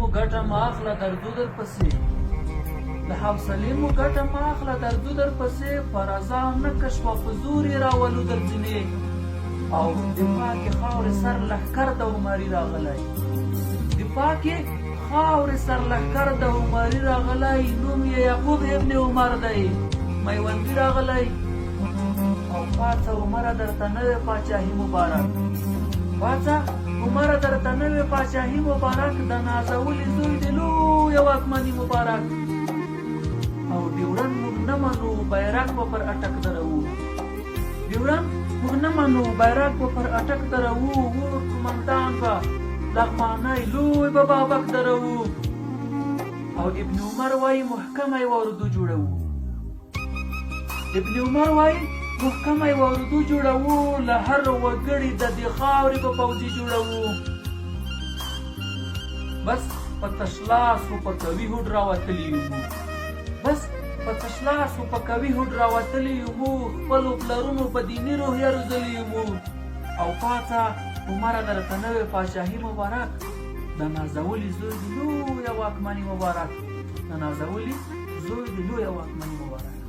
مو ګټه مه اخله درځو درپسې له حوصلې مو ګټه مه اخله درځو درپسې په رضا نه شوه په زور یې راولو درځینې او د پاکې خاورې سر لښکر د عمري راغلی د پاکې خاورې سر لښکر د عمري راغلی نوم یې یعقوب ابن عمر دی میوندي راغلی او پاڅه عمره درته نوې پاچاهي مبارک پاڅه عمره درته نوې پاچاهي مبارک د نازولي زوی د لویه واکمني مبارک او ډیورن موږ نه منو بیرغ به پر اټک دروو ډیورن موږ نه منو بیرغ به پر اټک دروو ور قمندان به لغمانی لوی به بابک دروو او ابن عمر وایي محکمه یې واردو جوړوو ابن عمر وایي محکمه یې واردو جوړوو له هر وګړي د دې خاورې به پوځي جوړوو بس په تشلاس و په کوي هوډ راوتلي یو بس په تشلاس و په کوي هوډ راوتلي یو خپلو پلرونو په دیني روحیه روزلي یو او پاڅه عمره درته نوې پاچاهي مبارک د نازولي زوی د لویه واکمني مبارک د نازولي زوی د لویه واکمني مبارک